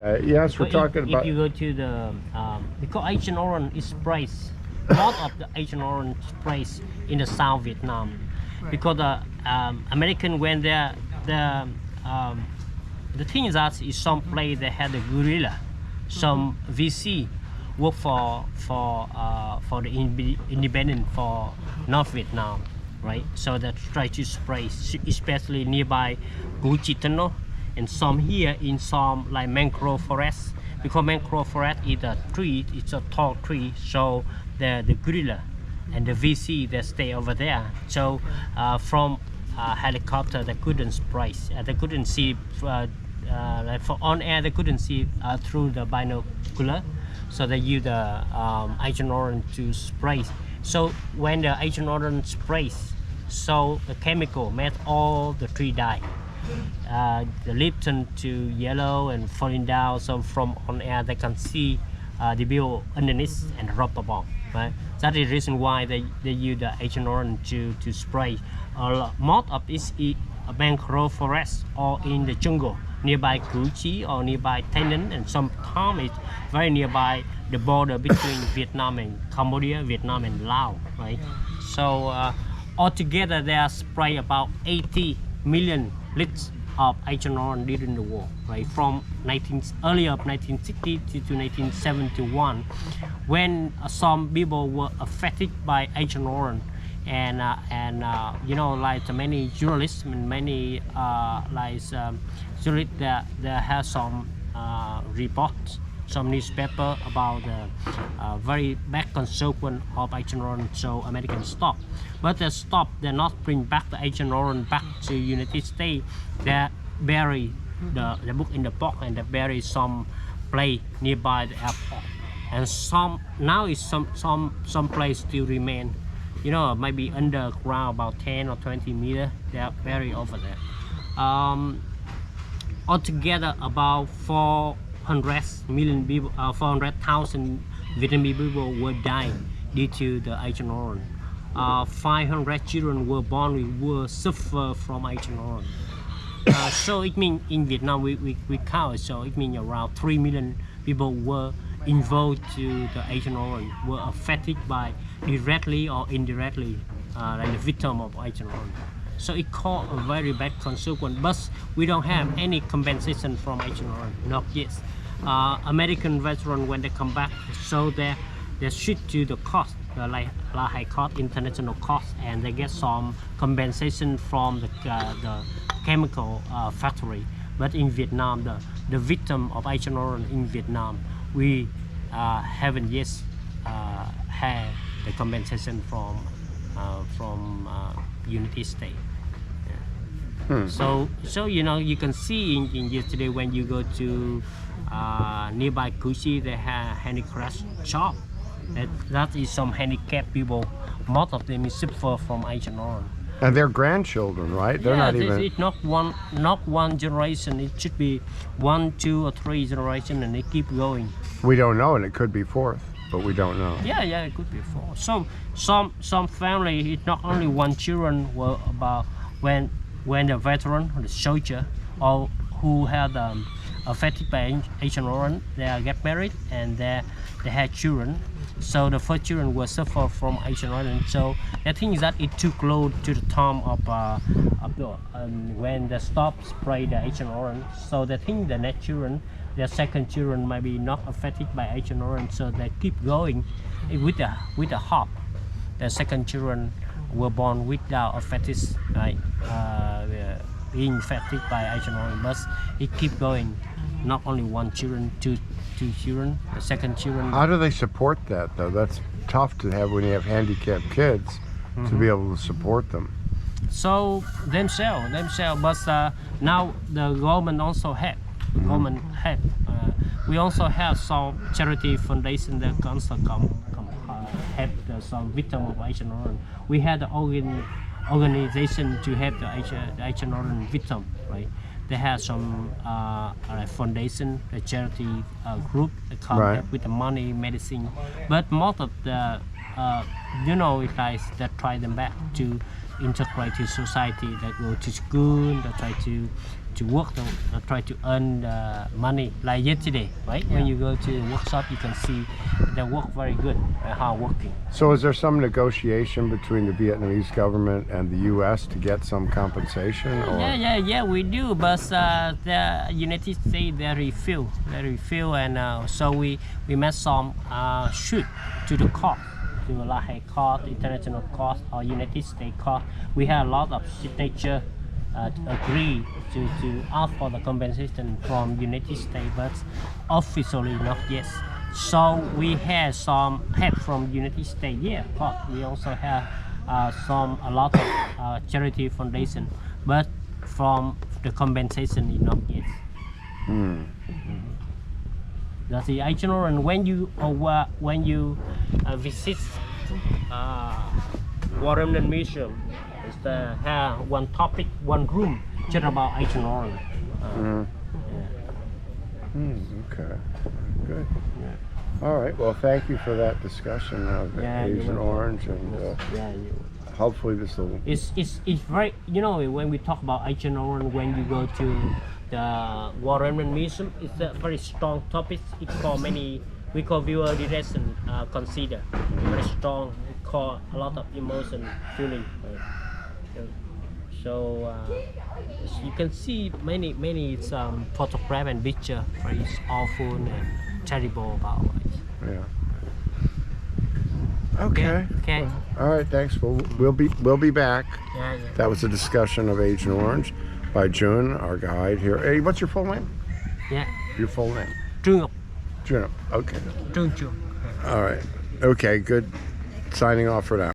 Yes, we're talking about. If you go to the because Agent Orange is priced, lot of the Agent Orange priced in the South Vietnam, because the American when the thing is that is some place they had the guerrilla, some VC work for the independent for North Vietnam, right? So they try to spray, especially nearby Gu Chi Tunnel, and some here in some like mangrove forest, because mangrove forest is a tree, it's a tall tree, so the gorilla and the VC they stay over there. So from helicopter they couldn't spray, they couldn't see like for on air they couldn't see through the binocular, so they use the Agent Orange to spray. So when the Agent Orange sprays, so the chemical made all the tree die. The leaf turn to yellow and falling down. So from on air they can see the bill underneath and drop the bomb. Right? That is the reason why they use the Agent Orange to spray. Most of this is a mangrove forest or in the jungle nearby Củ Chi or nearby Tây Ninh, and sometimes it's very nearby the border between Vietnam and Cambodia, Vietnam and Laos, right? So altogether they are spray about 80 million liters of Agent Orange during the war, right? From earlier of 1960 to 1971, when some people were affected by Agent Orange, and you know, like many journalists and many journalists that have some reports, some newspaper about the very bad consequence of Agent Orange. So Americans stop, but they stop. They not bring back the Agent Orange back to United States. They bury the book in the box, and they bury some place nearby the airport. And some now is some place still remain. You know, maybe underground about 10 or 20 meters. They are buried over there. Altogether, about 400 million people, 400,000 Vietnamese people were dying due to the Agent Orange. 500 children were born with were suffer from Agent Orange. So it means in Vietnam we count. So it means around 3 million people were involved to the Agent Orange, were affected by directly or indirectly, like the victim of Agent Orange. So it caused a very bad consequence, but we don't have any compensation from Agent Orange, not yet. American veterans, when they come back, so they shoot to the cost, like high cost, international cost, and they get some compensation from the chemical factory. But in Vietnam, the victim of Agent Orange in Vietnam, we haven't yet had the compensation from United States. Yeah. So you know, you can see in yesterday when you go to nearby Củ Chi, they have handicraft shop. That is some handicapped people. Most of them suffer from Agent Orange. And they're grandchildren, right? They're not even. It's not one generation. It should be 1, 2, or 3 generations, and they keep going. We don't know, and it could be fourth, but we don't know. Yeah, it could be 4. Some family, it's not only one children were about when the veteran, the soldier, or who had affected by Agent Orange, they get married and they had children. So the first children will suffer from Agent Orange. So the thing is that it too close to the time of when they stop spray the Agent Orange. So they think the next children, their second children, might be not affected by Agent Orange. So they keep going with the hope. The second children were born without affected, like being affected by Agent Orange. But it keep going. Not only one children, two children, the second children. How do they support that though? That's tough to have when you have handicapped kids, to be able to support them. So themselves, but now the government also help. We also have some charity foundation that can also come help some victim of Agent Orange. We had the organization to help the Agent Orange victim, right? They have some foundation, a charity group that come up with the money, medicine. But most of the, you know, guys that try them back to integrate to society, that go to school, that try to to work, try to earn money. Like yesterday, right? When you go to the workshop, you can see they work very good, hard working. So is there some negotiation between the Vietnamese government and the U.S. to get some compensation? Or? Yeah, we do, but the United States they refuse, and so we made some shoot to the court, to La Haye court, international court, or United States court. We have a lot of signature agree to ask for the compensation from United States, but officially not yet. So we have some help from United States. Yeah, of course. We also have a lot of charity foundation, but from the compensation is not yet. That's the actual. And when you visit War Remnant Museum, it's the have one topic, one room just about Asian orange. Okay, good. All right. Well, thank you for that discussion of Asian orange, and hopefully this will. It's very, when we talk about Asian orange, when you go to the War Remnant Museum, it's a very strong topic. It call many, we call viewer direction consider very strong. It call a lot of emotion, feeling. So as you can see many photograph and picture very awful and terrible about it. Yeah. Okay. Okay. Well, all right. Thanks. We'll be back. Yeah. That was a discussion of Agent Orange by June, our guide here. Hey, what's your full name? Yeah. Your full name? Trương Ngọc. June. Okay. Trương. All right. Okay. Good. Signing off for now.